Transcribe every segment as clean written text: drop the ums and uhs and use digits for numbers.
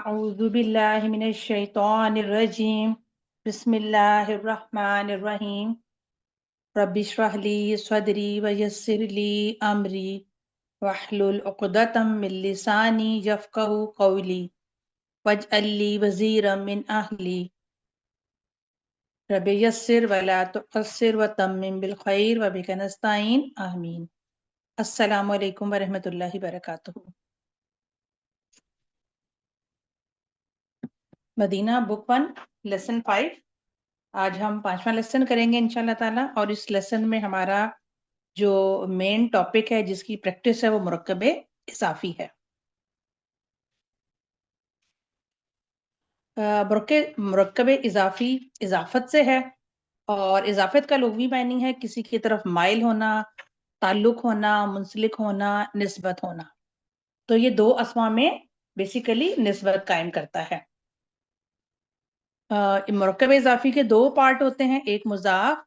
अऊज़ु बिल्लाहि मिनश शैतानिर रजीम बिस्मिल्लाहिर रहमानिर रहीम रब्बि इश्रह ली सदरी व यस्सिर ली अमरी वहलुल उक़दतम मिन लिसानी यफ़क़हू क़ौली वजअल ली वज़ीरम मिन अहली रब्बि यस्सिर व ला तुअस्सिर व तम्मिम बिल खैर व बिका नस्तईन आमीन। अस्सलामु अलैकुम व रहमतुल्लाहि व बरकातुहू। Medina book 1 lesson 5। आज हम 5वां लेसन करेंगे इंशाल्लाह ताला, और इस लेसन में हमारा जो मेन टॉपिक है जिसकी प्रैक्टिस है वो मुरक्कबे इजाफी है। मुरक्कबे इजाफी इजाफत से है, और इजाफत का लुग़वी मानी है किसी की तरफ माइल होना, ताल्लुक होना, मुंसलिक होना, निस्बत होना। तो ये दो अस्मा में बेसिकली निस्बत कायम करता है। मुरक्कब इजाफी के दो पार्ट होते हैं, एक मुजाफ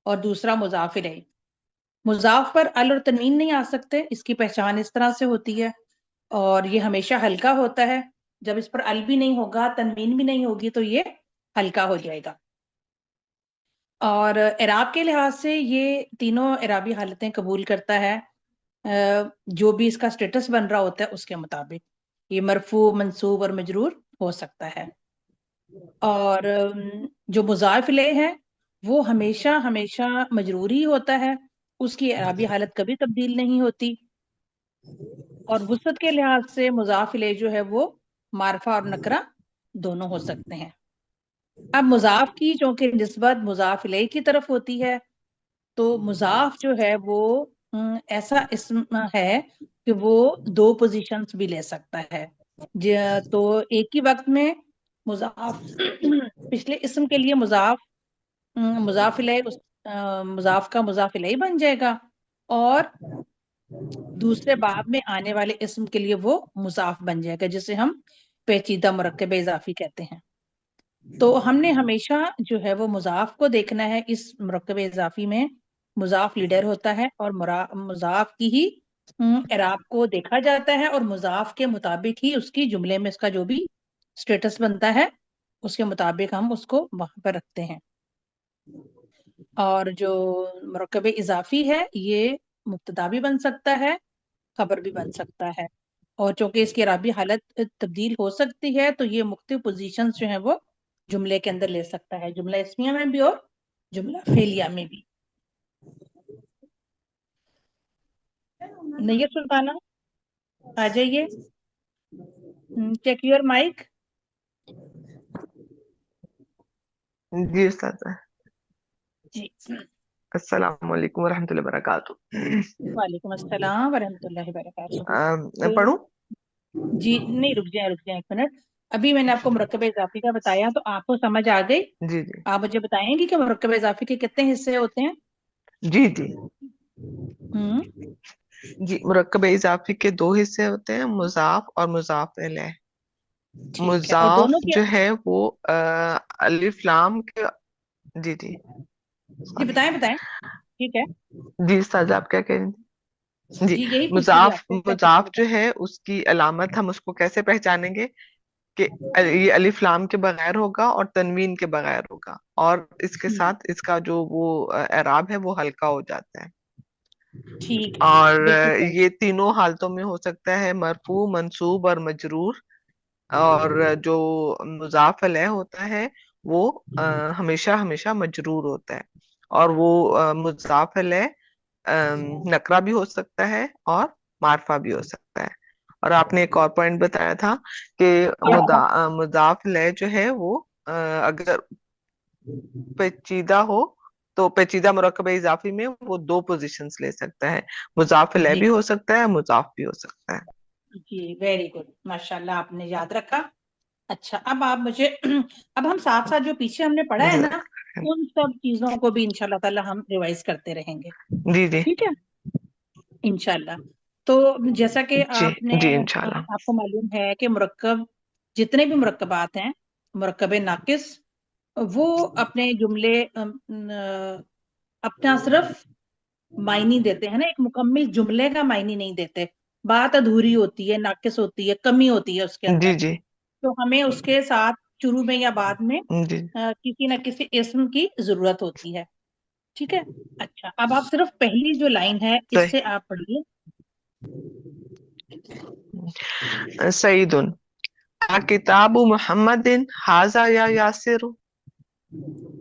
और दूसरा मुजाफ इलैह। मुजाफ पर अल और तनवीन नहीं आ सकते, इसकी पहचान इस तरह से होती है, और ये हमेशा हल्का होता है। जब इस पर अल भी नहीं होगा, तनवीन भी नहीं होगी, तो ये हल्का हो जाएगा। और एराब के लिहाज से ये तीनों एराबी हालतें कबूल करता है, जो भी इसका स्टेटस बन रहा होता है उसके मुताबिक ये मरफू, मंसूब और मजरूर हो सकता है। और जो मुज़ाफ इलैह है वो हमेशा हमेशा मजरूर ही होता है, उसकी एराबी हालत कभी तब्दील नहीं होती। और वुसअत के लिहाज से मुज़ाफ इलैह जो है वो मारफा और नकरा दोनों हो सकते हैं। अब मुज़ाफ की चूंकि निस्बत मुज़ाफ इलैह की तरफ होती है, तो मुज़ाफ जो है वो ऐसा इस्म है कि वो दो पोजीशंस भी ले सकता है। तो एक ही वक्त में मुज़ाफ पिछले इस्म के लिए मुज़ाफ इलैह मुज़ाफ का मुज़ाफ इलैह बन जाएगा, और दूसरे बाब में आने वाले इस्म के लिए वो मुज़ाफ बन जाएगा, जिसे हम पेचीदा मुरक्कब इजाफी कहते हैं। तो हमने हमेशा जो है वो मुज़ाफ को देखना है। इस मुरक्कब इजाफी में मुज़ाफ लीडर होता है, और मुज़ाफ की ही एराब को देखा जाता है, और मुज़ाफ के मुताबिक ही उसकी जुमले में उसका जो भी स्टेटस बनता है उसके मुताबिक हम उसको वहां पर रखते हैं। और जो मुरक्कब इजाफी है ये मुब्तदा भी बन सकता है, खबर भी बन सकता है, और चूंकि इसकी एराबी हालत तब्दील हो सकती है, तो ये मुख्तलिफ पोजीशंस जो है वो जुमले के अंदर ले सकता है, जुमला इस्मिया में भी और जुमला फेलिया में भी। नैयत सुल्ताना आ जाइए, चेक योर माइक। जी उस्ताद। जी, अस्सलाम वालेकुम वरहमतुल्लाहि वबरकातुह। वालेकुम अस्सलाम वरहमतुल्लाहि वबरकातुहू। पढ़ूं? जी नहीं, रुक जाए एक मिनट। अभी मैंने आपको मुरक्कब इजाफी का बताया तो आपको समझ आ गई। जी जी आप मुझे बताएंगे कि मुरक्कब इजाफी के कितने हिस्से होते हैं? जी जी हम्म जी। मुरक्कब इजाफी के दो हिस्से होते हैं, मुजाफ और मुजाफ इलैह। ठीक है, और मुजाफ दोनों की जो है वो अलिफ लाम के। जी जी जी सॉरी। बताएं बताएं। ठीक है, जी उस्ताद, आप क्या कह रही थी? जी। जी यही पूछ रही थी मुजाफ आपसे, क्या पूछ मुजाफ रही जो थी? है उसकी अलामत हम उसको कैसे पहचानेंगे कि ये अलिफ लाम के बगैर होगा और तनवीन के बगैर होगा, और इसके साथ इसका जो वो एराब है वो हल्का हो जाता है। ठीक है, और बिल्कुल सही। ये तीनों हालतों में हो सकता है, मरफू, मंसूब और मजरूर। और जो मुजाफ अलैह होता है वो हमेशा हमेशा मजरूर होता है। और वो मुजाफ अलैह नकरा भी हो सकता है और मारफा भी हो सकता है। और आपने एक और पॉइंट बताया था कि मुजाफ अलैह जो है वो अगर पेचीदा हो तो पेचीदा मुरक्कब इजाफी में वो दो पोजीशंस ले सकता है, मुजाफ अलैह जी भी हो सकता है, मुजाफ भी हो सकता है। जी, वेरी गुड, माशाल्लाह आपने याद रखा। अच्छा, अब आप मुझे अब हम साथ साथ जो पीछे हमने पढ़ा है ना, उन सब चीजों को भी इंशाल्लाह ताला हम रिवाइज करते रहेंगे। जी जी ठीक है, इंशाल्लाह। तो जैसा कि जी आपने जी इंशाल्लाह। आपको मालूम है कि मुरक्कब, जितने भी मुरक्कबात हैं, मुरक्कब नाकिस, वो अपने जुमले अपना सिर्फ मायनी देते हैं ना, एक मुकम्मिल जुमले का मायनी नहीं देते। बात अधूरी होती है, नाकिस होती है, कमी होती है उसके जी अंदर। जी तो हमें उसके साथ शुरू में या बाद में जी। किसी न किसी इसम की जरूरत होती है। ठीक है। अच्छा, अब आप सिर्फ पहली जो लाइन है सही। इससे आप पढ़िए। सईदुन आ किताबु मुहम्मदिन हाजा या यासिर।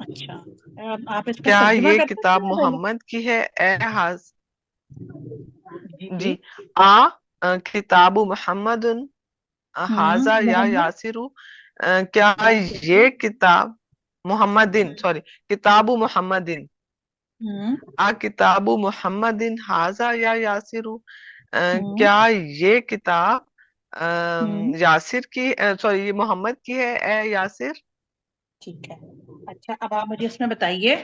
अच्छा, अब आप इसका क्या तर्जुमा ये कर सकते किताब हैं पहले? मोहम्मद की है ए हाज। जी जी। जी। किताबु मुहम्मदुन हाजा या मोहम्मद यासिरु। क्या यासिर ये को। किताब मोहम्मदिन, सॉरी, किताबु मोहम्मदिन, हम्म आ किताबु मोहम्मदिन हाजा या यासिरु। हम्म क्या ये किताब हम्म यासिर की, सॉरी, ये मोहम्मद की है ए यासिर। ठीक है। अच्छा, अब आप मुझे इसमें बताइए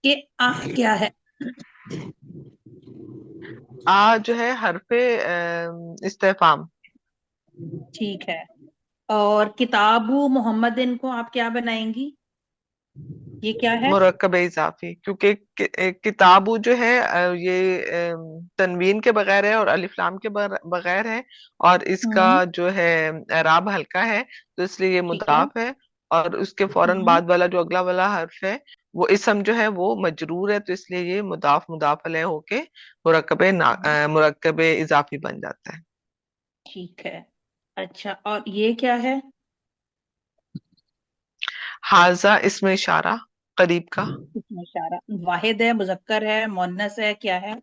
कि आ क्या है? आ जो है हरफे इस्तेफाम। ठीक है। और किताबु मोहम्मदिन को आप क्या बनाएंगी? ये क्या है? मुरक्कब इजाफी, क्योंकि किताबु जो है ये तनवीन के बगैर है और अलिफ लाम के बगैर है, और इसका हम्म जो है एराब हल्का है, तो इसलिए ये ठीक है। मुदाफ है। और उसके फौरन हम्म बाद वाला जो अगला वाला हर्फ है वो इसम जो है वो मजरूर है, तो इसलिए ये मुदाफ मुदाफ अलैह होके मुरक्कब इजाफी बन जाता है। ठीक है। अच्छा, और ये क्या है? हाजा इसमें इशारा, करीब का। इसमें इशारा। वाहिद है, मुजक्कर है, मुन्नस है, क्या है?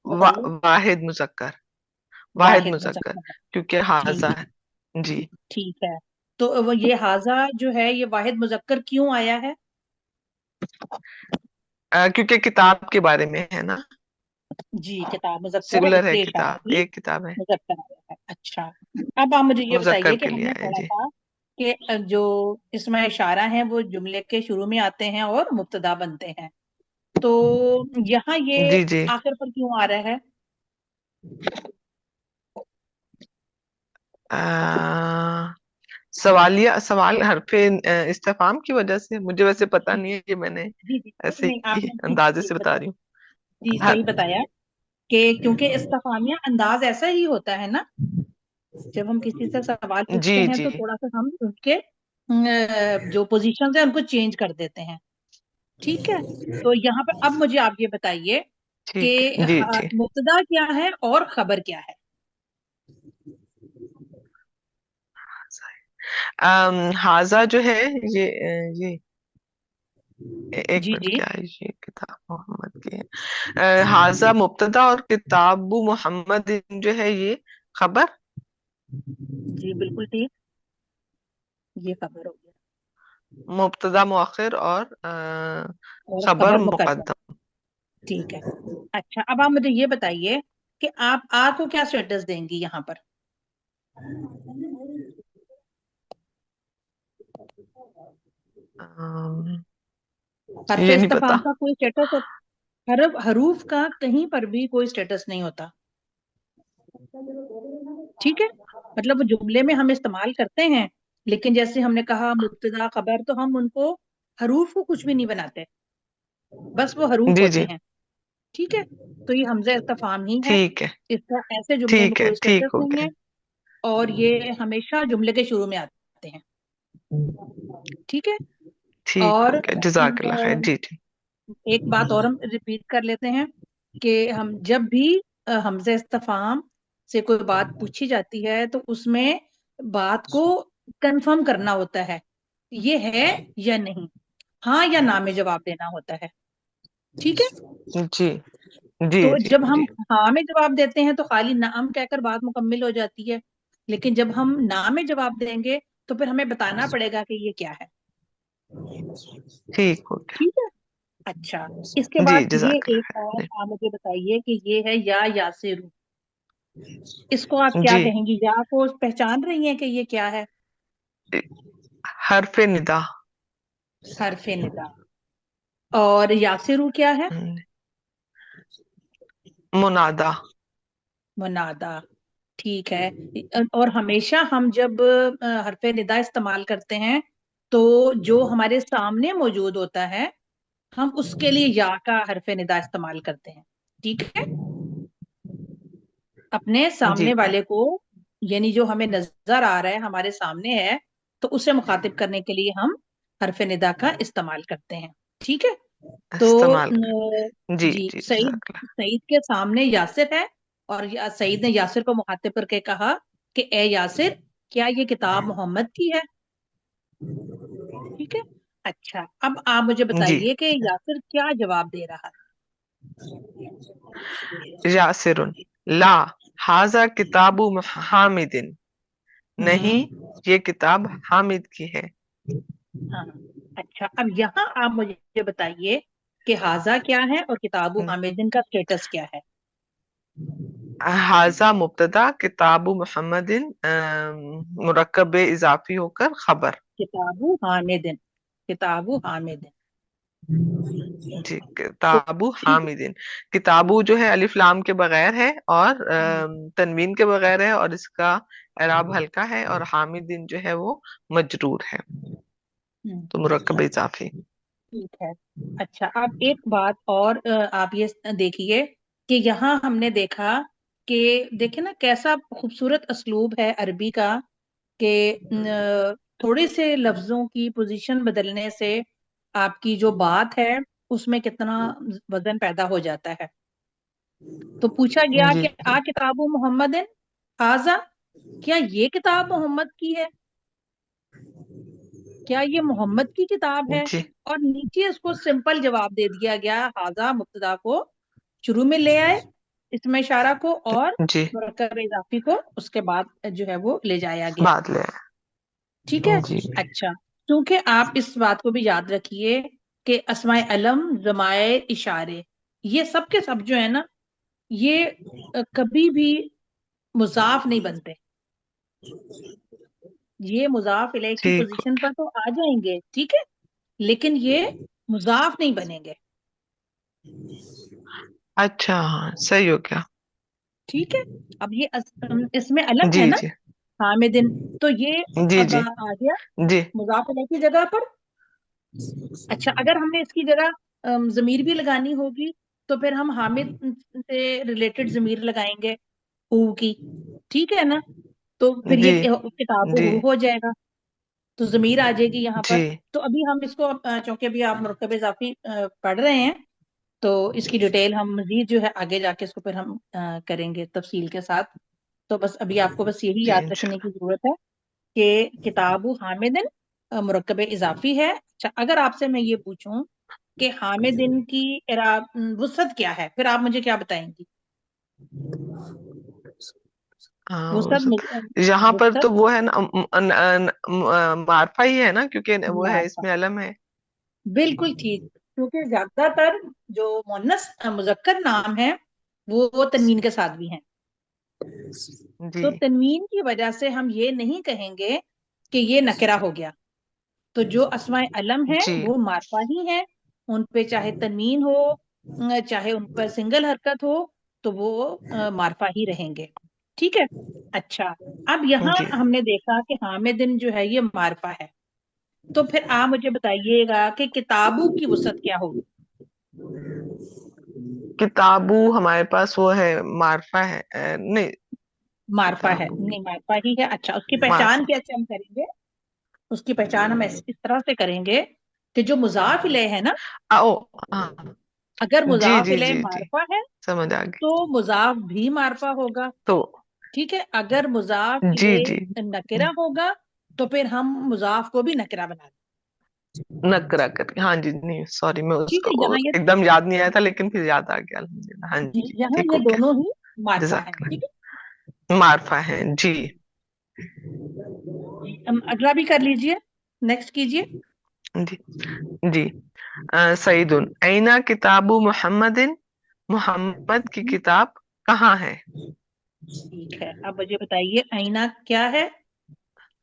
वा, बताइए। वाहिद मुजक्कर। वाहिद वाहिद मुजक्कर, मुजक्कर है। क्योंकि हाजा ठीक। है। जी। ठीक है। तो वो ये हाजा जो है ये वाहिद मुजक्कर क्यों आया है? क्योंकि किताब के बारे में है ना। जी, किताब मुजक्कर है सिंगुलर है, इसलिए इशारा किताब भी एक किताब है। मुजक्कर आया है। अच्छा, अब आप मुझे ये मुजक्कर बताइए कि के लिए हमने है पढ़ा जी। था कि जो इसमें इशारा है वो जुमले के शुरू में आते हैं और मुब्तदा बनते हैं। तो यहाँ ये जी जी। आखिर पर क्यों आ रहा है? आ, सवालिया सवाल हरफे इस्तेफाम की वजह से, मुझे वैसे पता जी नहीं है, कि मैंने जी जी, ऐसे नहीं ही आपने जी अंदाजे सही से बता बताया। रही हूँ। जी हर सही बताया कि क्योंकि इस्तेफामिया अंदाज ऐसा ही होता है ना, जब हम किसी से सवाल जी पूछते हैं जी। तो थोड़ा सा हम उसके जो पोजीशन है उनको चेंज कर देते हैं। ठीक है। तो यहाँ पर अब मुझे आप ये बताइए ठीक कि जी जी। मुब्तदा क्या है और खबर क्या है? हाजा जो है ये ये एक जी मिनट, जी। क्या है, ये किताब मोहम्मद की है। हाजा मुब्तदा और किताबु मोहम्मद जो है ये खबर। जी बिल्कुल ठीक। ये खबर हो गया। मुब्तदा मुअख्खर और और खबर खबर मुकद्दम। मुकद्दम। ठीक है। अच्छा, अब आप मुझे ये बताइए कि आप आ को क्या स्टेटस देंगी यहाँ पर? अम, हरफे ये नहीं इस्तेफाम पता। का कोई स्टेटस हो? हरूफ का कहीं पर भी कोई स्टेटस नहीं होता। ठीक है। मतलब वो जुमले में हम इस्तेमाल करते हैं, लेकिन जैसे हमने कहा मुब्तदा खबर, तो हम उनको हरूफ को कुछ भी नहीं बनाते, बस वो हरूफ जी होते जी। हैं। ठीक है। तो ये हमजा इस्तेफाम ही है। ठीक है। इसका ऐसे जुमले में ठीक है, कोई ठीक स्टेटस हो नहीं गया। है। और ये हमेशा जुमले के शुरू में आते हैं। ठीक है। ठीक हो और गया, जजाकल्ला खैर जी जी। एक बात और हम रिपीट कर लेते हैं कि हम जब भी हमजा इस्तेफाम से कोई बात पूछी जाती है तो उसमें बात को कंफर्म करना होता है, ये है या नहीं, हाँ या ना में जवाब देना होता है। ठीक है। जी जी तो जी जब हम जी। हाँ में जवाब देते हैं तो खाली नाम कहकर बात मुकम्मिल हो जाती है, लेकिन जब हम ना में जवाब देंगे तो फिर हमें बताना पड़ेगा कि ये क्या है। ठीक हो ठीक है। अच्छा, इसके गया जी, बाद ये जजाकल्ला एक और खैर आप मुझे बताइए कि ये है या यासिरू। इसको आप जी। क्या जी। कहेंगी? या को पहचान रही हैं कि ये क्या है? हरफे निदा। हरफे निदा। और यासिरू क्या है? मुनादा। मुनादा। ठीक है। और हमेशा हम जब हरफे निदा इस्तेमाल करते हैं तो जो हमारे सामने मौजूद होता है हम उसके लिए या का हरफे निदा इस्तेमाल करते हैं। ठीक है। अपने जी सामने वाले को یعنی جو ہمیں نظر آ رہا ہے، ہمارے سامنے ہے، تو اسے مخاطب کرنے کے لیے ہم حرف ندا کا استعمال کرتے ہیں. ٹھیک ہے. تو استعمال جی جی، جی سعید جزاک اللہ. سعید کے سامنے یاسر ہے، اور سعید نے یاسر کو مخاطب کر کے کہا کہ اے یاسر، کیا یہ کتاب محمد کی ہے؟ ٹھیک ہے. اچھا، اب آپ مجھے جی. بتائیے کہ یاسر کیا جواب دے رہا یاسر: لا، ھذا کتاب حامد. ہے؟ نہیں، یہ کتاب حامد کی ہے. ہاں. اچھا، اب یہاں آپ مجھے بتائیے کہ حاضہ کیا ہے اور کتاب حامدن کا سٹیٹس کیا ہے؟ ھذا مبتدا، کتاب محمد مرکب اضافی ہو کر خبر. کتاب حامدن، کتاب حامدن. جی، تو کتاب ٹھیک. حامدین. کتابو جو ہے الف لام کے بغیر ہے اور تنوین کے بغیر ہے، اور اس کا اعراب ہلکا ہے، اور حامدین جو ہے وہ مجرور ہے، تو مرکب اضافی. ٹھیک ہے. اچھا، اب ایک بات اور آپ یہ دیکھیے کہ یہاں ہم نے دیکھا کہ دیکھیں نا کیسا خوبصورت اسلوب ہے عربی کا، کہ تھوڑے سے لفظوں کی پوزیشن بدلنے سے آپ کی جو بات ہے اس میں کتنا وزن پیدا ہو جاتا ہے. تو پوچھا گیا جی کہ آ کتاب محمد حاضہ، کیا یہ کتاب محمد کی ہے؟ کیا یہ محمد کی کتاب ہے؟ جی اور نیچے اس کو سمپل جواب دے دیا گیا، حاضہ مبتدا کو شروع میں لے آئے، اس میں اشارہ کو، اور جی. مرکب اضافی کو اس کے بعد جو ہے وہ لے جایا گیا. بعد لے. ٹھیک ہے. جی اچھا، کیونکہ آپ اس بات کو بھی یاد رکھیے کہ اسماء علم، ضمائر، اشارے، یہ سب کے سب جو ہے نا، یہ کبھی بھی مضاف نہیں بنتے. یہ مضاف الیہ کی ٹھیک. پوزیشن پر تو آ جائیں گے، ٹھیک ہے، لیکن یہ مضاف نہیں بنیں گے. اچھا، ہاں صحیح ہو گیا. ٹھیک ہے. اب یہ اس میں علم ہے جی نا، جی حامدن، تو یہ جی اب جی آ گیا جی مضاف الیہ کی جگہ پر. اچھا، اگر ہم نے اس کی جگہ ضمیر بھی لگانی ہوگی تو پھر ہم حامد سے ریلیٹڈ ضمیر لگائیں گے، او کی. ٹھیک ہے نا. تو پھر جی یہ کتاب جی ہو جائے گا، تو ضمیر آ جائے گی یہاں پر. جی تو ابھی ہم اس کو چونکہ ابھی آپ مرکب اضافی پڑھ رہے ہیں، تو اس کی ڈیٹیل ہم مزید جو ہے آگے جا کے اس کو پھر ہم کریں گے تفصیل کے ساتھ. تو بس ابھی آپ کو بس یہی جی یاد رکھنے کی انشاءاللہ. ضرورت ہے کہ کتاب حامدن مرکب اضافی ہے. اچھا، اگر آپ سے میں یہ پوچھوں کہ حامدن کی وسعت کیا ہے، پھر آپ مجھے کیا بتائیں گی؟ وسعت یہاں پر وسعت تو وہ ہے نا، معرفہ ہی ہے نا، کیونکہ وہ ہے اس معرفہ. میں علم ہے. بالکل ٹھیک، کیونکہ زیادہ تر جو مؤنث مذکر نام ہے وہ تنوین کے ساتھ بھی ہیں. جی تو تنوین کی وجہ سے ہم یہ نہیں کہیں گے کہ یہ نکرہ ہو گیا. تو جو اسماء علم ہے جی وہ معرفہ ہی ہے، ان پہ چاہے تنوین ہو، چاہے ان پر سنگل حرکت ہو، تو وہ معرفہ ہی رہیں گے. ٹھیک ہے. اچھا، اب یہاں جی. ہم نے دیکھا کہ حامدن جو ہے یہ معرفہ ہے، تو پھر آپ مجھے بتائیے گا کہ کتابوں کی وسعت کیا ہوگی؟ کتابو ہمارے پاس وہ ہے، معرفہ ہے. نہیں، معرفہ ہے، کتابو نہیں معرفہ ہی ہے. اچھا، اس کی پہچان معرفہ. کیسے ہم کریں گے؟ اس کی پہچان ہم اس طرح سے کریں گے کہ جو مضاف الیہ ہے نا، او ہاں. اگر جی مضاف جی الیہ جی جی معرفہ ہے سمجھ آ گئی. تو مضاف بھی معرفہ ہوگا. تو ٹھیک ہے. اگر مضاف جی جی الیہ نکرہ ہوگا تو پھر ہم مضاف کو بھی نکرہ بنا دیں. نکرا کر. ہاں جی، نہیں سوری، میں اس ٹھیک ہے. کو یہاں ایک دم یاد نہیں آیا تھا، لیکن پھر یاد آ گیا الحمدللہ. ہاں جی، یہاں ٹھیک یہ ہو گیا. دونوں ہی معرفہ ہیں. جزاک ٹھیک ہے. اللہ. معرفہ ہے جی. اگلا بھی کر لیجئے، نیکسٹ کیجئے. جی جی. سعید: اینا کتاب محمد. محمد کی کتاب کہاں ہے؟ ٹھیک ہے. اب مجھے بتائیے آئینہ کیا ہے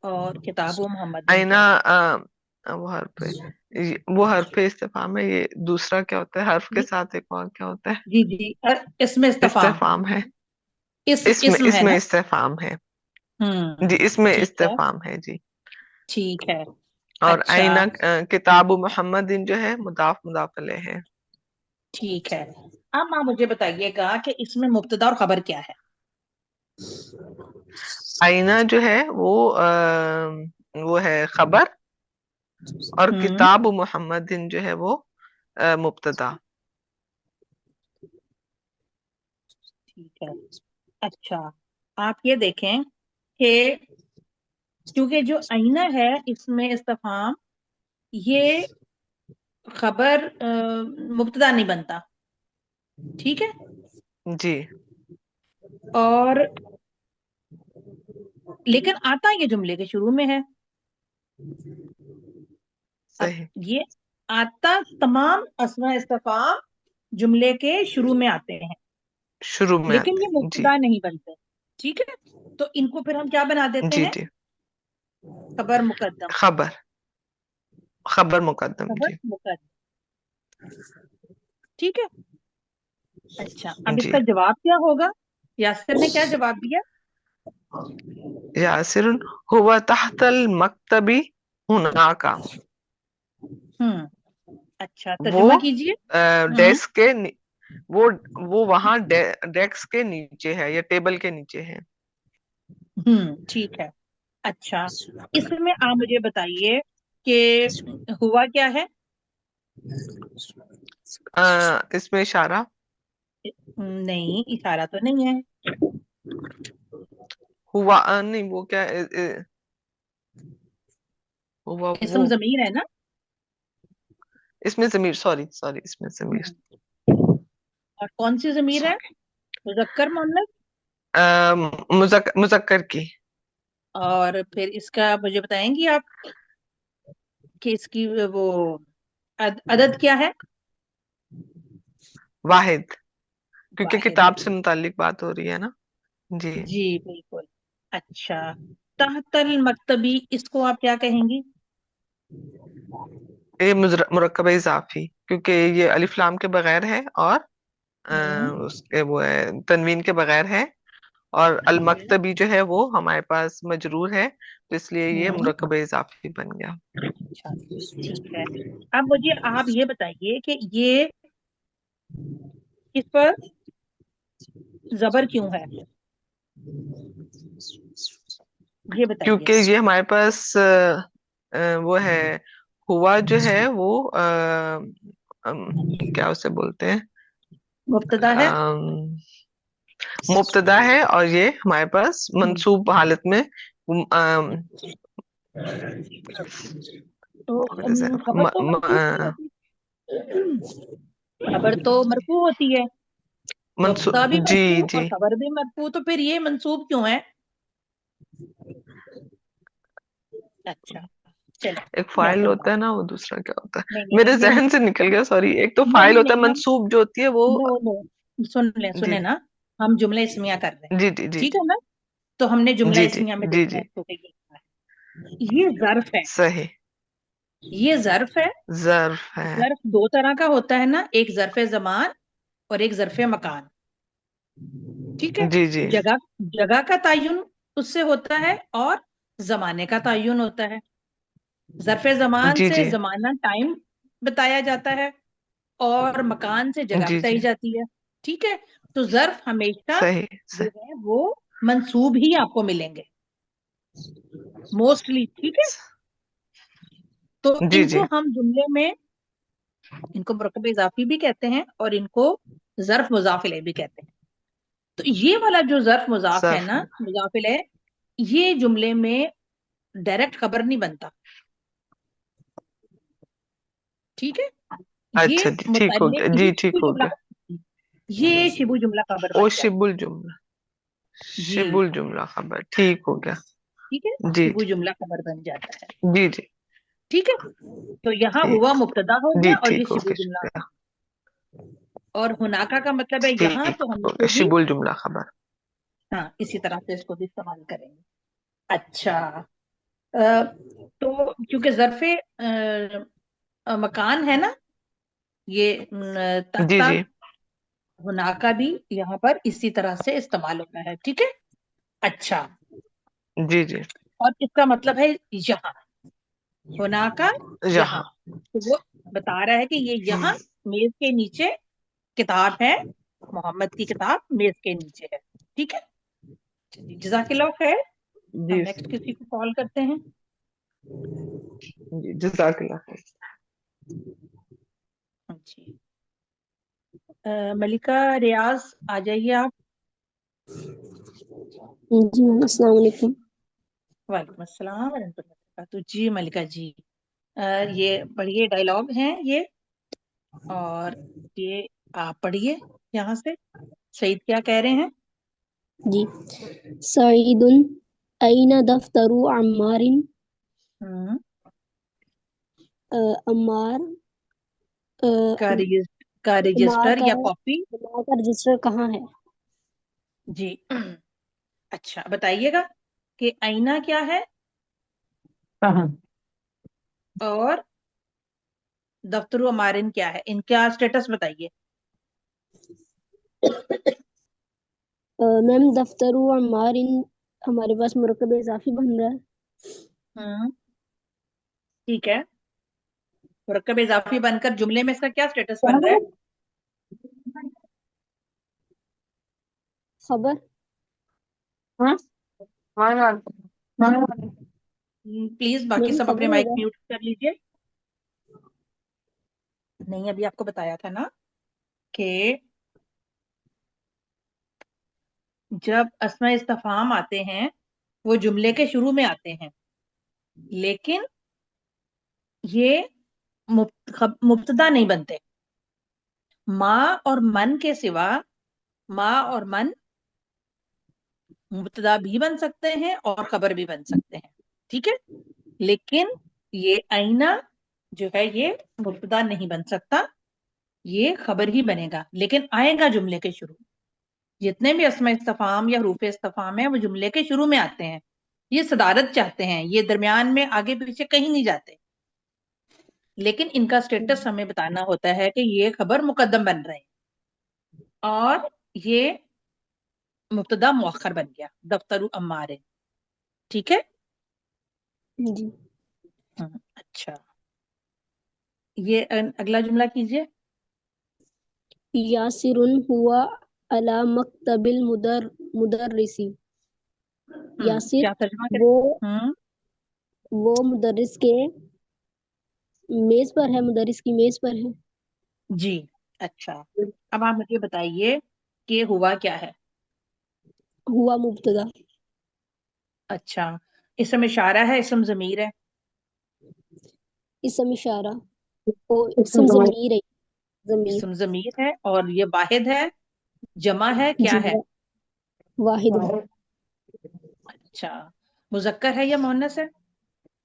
اور کتاب و محمد کیا اینا ہے؟ وہ حرف ہے، وہ حرف استفہام ہے. یہ دوسرا کیا ہوتا ہے حرف کے ساتھ، ایک اور کیا ہوتا ہے؟ جی جی، اس میں استفام، استفہام ہے. اسم اس ہے نا. میں استفہام ہے. جی، اس میں ٹھیک ہے. استفہام ہے جی. ٹھیک ہے. اور اچھا، اینا کتاب محمد جو ہے مضاف مضاف الیہ ہے. ٹھیک ہے. اب آپ مجھے بتائیے گا کہ اس میں مبتدا اور خبر کیا ہے؟ آئینہ جو ہے وہ ہے خبر، اور ہوں کتاب محمد جو ہے وہ مبتدا. ٹھیک ہے. اچھا، آپ یہ دیکھیں کہ کیونکہ جو آئینہ ہے اس میں استفہام، یہ خبر مبتدا نہیں بنتا، ٹھیک ہے. جی اور لیکن آتا یہ جملے کے شروع میں ہے. اب صحیح، یہ آتا تمام اسماء استفہام جملے کے شروع میں آتے ہیں، شروع میں لیکن آتے یہ ہیں. جی مبتدا نہیں بنتے. ٹھیک ہے، تو ان کو پھر ہم کیا بنا دیتے جی ہیں؟ جی. خبر مقدم. خبر مقدم. خبر جی مقدم، ٹھیک ہے. اچھا، اب اس جی. کا جواب کیا ہوگا؟ یاسر نے کیا جواب دیا؟ یاسر ہوا تحت المکتبی ہناکا. ہوں اچھا، وہ ترجمہ کیجئے. ہوں ڈیسک کے وہ وہ وہاں ڈیسک کے نیچے ہے یا ٹیبل کے نیچے ہے. ٹھیک ہے. اچھا، اس میں آپ مجھے بتائیے کہ ہوا کیا ہے؟ اس میں اشارہ. نہیں، اشارہ تو نہیں ہے. ہوا نہیں، وہ کیا ہوا اسم وہ ضمیر ہے نا. اس میں ضمیر، سوری سوری، اس میں ضمیر. اور کون سی ضمیر ہے؟ سوری. مذکر مؤنث؟ مذکر کی. اور پھر اس کا مجھے بتائیں گی آپ کہ اس کی وہ عدد کیا ہے؟ واحد، کیونکہ واحد ہے. کتاب سے متعلق بات ہو رہی ہے نا. جی. جی بالکل. اچھا، تحت المکتبی اس کو آپ کیا کہیں گی؟ یہ مرکب اضافی، کیونکہ یہ الف لام کے بغیر ہے، اور ہوں اس کے وہ ہے تنوین کے بغیر ہے، اور المکتبی جو ہے وہ ہمارے پاس مجرور ہے، تو اس لیے یہ ہوں مرکب اضافی بن گیا. اچھا ٹھیک ہے. اب مجھے آپ یہ بتائیے کہ یہ اس پر زبر کیوں ہے؟ یہ بتائیے. کیونکہ یہ ہمارے پاس وہ ہے، ہوا جو ہے وہ کیا اسے بولتے ہیں، مبتدا ہے. آم، مبتدا ہے، اور یہ ہمارے پاس منصوب حالت میں تو خبر تو منصوب نہیں ہوتی، خبر تو مرفوع ہوتی ہے. مبتدا بھی جی مرفوع اور جی. خبر بھی مرفوع، تو پھر یہ منصوب کیوں ہے؟ اچھا چلیں، ایک میں فائل ہوتا ہے سمجھاؤں. نا، وہ دوسرا کیا ہوتا نہیں ہے، نہیں میرے یہ ذہن سے نکل گیا، سوری. ایک تو فائل نہیں ہوتا ہے، نہیں ہم منصوب جو ہوتی ہے وہ. نو نو جی سنیں نا، ہم جملہ اسمیہ کر رہے ہیں، جی جی جی ٹھیک ہے نا. تو ہم نے جملہ جی جی اسمیہ میں جی دیکھنا جی. ہے تو کہ یہ ظرف ہے. صحیح. یہ ظرف ہے. ظرف ہے. ظرف دو طرح کا ہوتا ہے نا، ایک ظرف زمان اور ایک ظرف مکان. ٹھیک ہے، جی جی جگہ جگہ کا تعین اس سے ہوتا ہے اور زمانے کا تعین ہوتا ہے. ظرف زمان جی سے جی زمانہ ٹائم بتایا جاتا ہے، اور مکان سے جگہ جی بتائی جی. جاتی ہے. ٹھیک ہے، تو ظرف ہمیشہ صحیح جو صحیح. ہے وہ منصوب ہی آپ کو ملیں گے موسٹلی. ٹھیک ہے، تو جی ان جی. کو ہم جملے میں ان کو مرکب اضافی بھی کہتے ہیں اور ان کو ظرف مضاف الیہ بھی کہتے ہیں. تو یہ والا جو ظرف مضاف ہے ظرف. نا، مضاف الیہ، یہ جملے میں ڈائریکٹ خبر نہیں بنتا. ٹھیک ہے، یہ اچھا جی، ٹھیک ہو گیا. متعلق جی یہ ٹھیک شبو ہو جملہ، گیا. یہ شبو جملہ خبر او بن شب جاتا الجملہ. ہے. جی شب الجملہ خبر، ٹھیک ہو گیا. ٹھیک ہے، جی شبو جملہ خبر بن جاتا ہے. جی جی. ٹھیک ہے، تو یہاں ہوا ٹھیک. مبتدا ہو جی گیا اور ٹھیک یہ ہو شبو گیا، جملہ. شکریہ. اور ہناکا کا مطلب ہے یہاں، ٹھیک تو ہم ہو اس گیا، کو بھی شب الجملہ خبر. ہاں اسی طرح سے اس کو بھی استعمال کریں گے. اچھا، تو کیونکہ ظرف مکان ہے نا، یہ جی تحتا جی ہناکا بھی یہاں پر اسی طرح سے استعمال ہوتا ہے. ٹھیک ہے. اچھا، جی جی. اور اس کا مطلب ہے یہاں، ہناکا یہاں. یہاں. تو وہ بتا رہا ہے کہ یہ یہاں میز کے نیچے کتاب ہے، محمد کی کتاب میز کے نیچے ہے. ٹھیک ہے، جزاک اللہ خیر. हम जी नेक्स्ट किसी को कॉल करते हैं। जी, जज़ाकल्लाह खैर। जी, मलिका रियाज, आ जाइए आप। जी मैम, अस्सलाम वालेकुम। वालेकुम अस्सलाम वरहमतुल्लाहि वबरकातुहू। जी मलिका जी, ये पढ़िए, डायलॉग हैं ये, और ये आप पढ़िए यहाँ से। सईद क्या कह रहे हैं? जी, सईदुन अयना दफ्तरु अम्मारिन। हम्म, अम्मार का रजिस- का अम्मार रजिस्टर का या कॉपी। अम्मार का रजिस्टर कहाँ है? जी अच्छा, बताइएगा कि आईना क्या है हाँ। और दफ्तर अमारिन क्या है, इनका स्टेटस बताइए। मैम, दफ्तरु अम्मारिन हमारे पास मुरकब इजाफी बन रहा है। हम्म, ठीक है। मुरक्कब इजाफी बनकर जुमले में इसका क्या स्टेटस बन रहा है? खबर। हाँ, हाँ, हाँ। प्लीज बाकी मैम सब अपने खबर माइक होगा। म्यूट कर लीजिए। नहीं, अभी आपको बताया था ना कि जब अस्मा इस्तिफाम आते हैं वो जुमले के शुरू में आते हैं, लेकिन ये मुब्तदा नहीं बनते। माँ और मन के सिवा माँ और मन मुब्तदा भी बन सकते हैं और खबर भी बन सकते हैं, ठीक है। लेकिन ये आईना जो है ये मुब्तदा नहीं बन सकता, ये खबर ही बनेगा, लेकिन आएगा जुमले के शुरू। जितने भी अस्मा इस्तफाम या हरूफ इस्तफाम है वो जुमले के शुरू में आते हैं। ये सदारत चाहते हैं, ये दरमियान में आगे पीछे कहीं नहीं जाते, लेकिन इनका स्टेटस हमें बताना होता है कि ये खबर मुकद्दम बन रहे हैं और ये मुब्तदा मुअख्खर बन गया, दफ्तरु अम्मार है, ठीक है। जी, अच्छा, ये अगला जुमला कीजिए। यासिरुन हुआ अला मक्तबिल मुदर्रिसी। यासिर क्या तर्जुमा वो करें? मुदर्रिस के मेज पर है, मुदर्रिस की मेज पर है। जी, अच्छा। अब आप मुझे बताइए कि हुआ क्या है। हुआ मुब्तदा। अच्छा, इसम इशारा है, इसम जमीर है? इसम इशारा और इसम जमीर है। जमीर। इसम जमीर है और ये वाहिद है, जमा है, क्या जी, है? वाहिद है। अच्छा, मुजक्कर है या मुअन्नस है?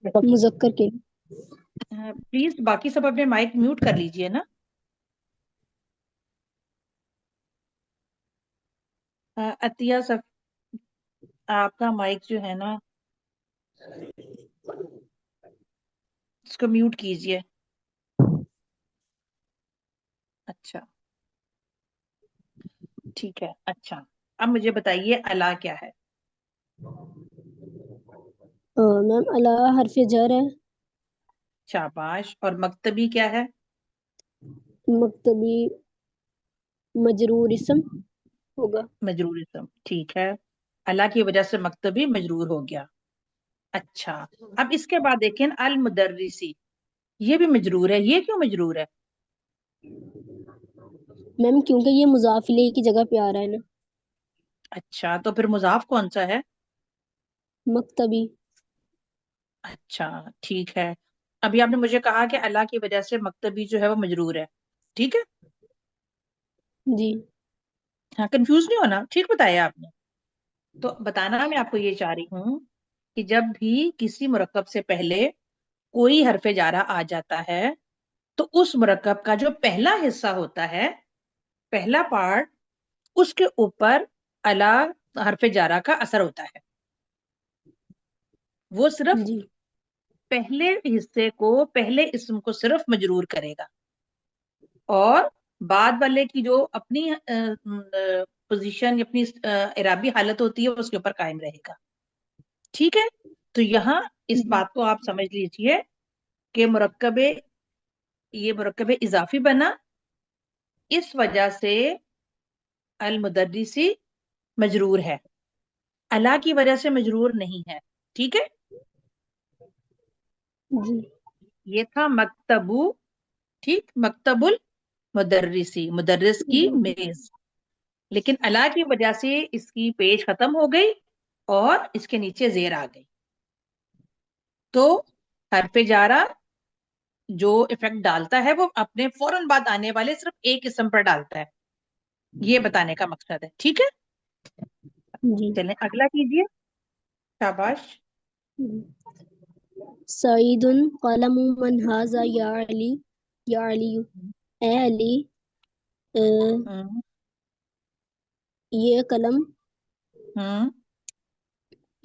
मुजक्कर के। प्लीज बाकी सब अपने माइक म्यूट कर लीजिए ना। अतिया सब, आपका माइक जो है ना इसको म्यूट कीजिए। अच्छा, ठीक है। अच्छा, अब मुझे बताइए अला क्या है? मैम, अला हरफ जर है। शाबाश। और मकतबी क्या है? मक्तबी मजरूर इसम होगा। मजरूर इसम, ठीक है। अला की वजह से मकतबी मजरूर हो गया। अच्छा, अब इसके बाद देखें अल मुदर्रिसी, ये भी मजरूर है, ये क्यों मजरूर है? मैम, क्योंकि ये मुजाफ इलैहि की जगह पे आ रहा है ना। अच्छा, तो फिर मुजाफ कौन सा है? मक्तबी। अच्छा, ठीक है। अभी आपने मुझे कहा कि अल्लाह की वजह से मकतबी जो है वो मजरूर है, ठीक है। जी। हाँ, कंफ्यूज नहीं होना, ठीक बताया आपने। तो बताना मैं आपको ये चाह रही हूँ कि जब भी किसी मुरक्कब से पहले कोई हरफ जारा आ जाता है तो उस मुरक्कब का जो पहला हिस्सा होता है, पहला पार्ट, उसके ऊपर अला हरफ जारा का असर होता है। वो सिर्फ जी। पहले हिस्से को, पहले इस्म को सिर्फ मजरूर करेगा और बाद वाले की जो अपनी पोजीशन या अपनी इराबी हालत होती है उसके ऊपर कायम रहेगा, ठीक है। तो यहाँ इस जी। बात को आप समझ लीजिए कि ये मुरक्कबे इजाफी बना इस वजह से अल मुदर्रिसी मजरूर है। अला की वजह से मजरूर नहीं है, ठीक है। जी ये था मकतबू, ठीक, मकतबुल मुदर्रिसी, मुदर्रिस की जी मेज। लेकिन अला की वजह से इसकी पेज खत्म हो गई और इसके नीचे जेर आ गई। तो हरफे जारा जो इफेक्ट डालता है वो अपने फौरन बाद आने वाले सिर्फ एक इसम पर डालता है, ये बताने का मकसद है, ठीक है। जी चलें अगला कीजिए, शाबाश। सईदुन कलमु मन हाजा या अली, या अली, ए अली, अ, हम्म। ये कलम हम्म।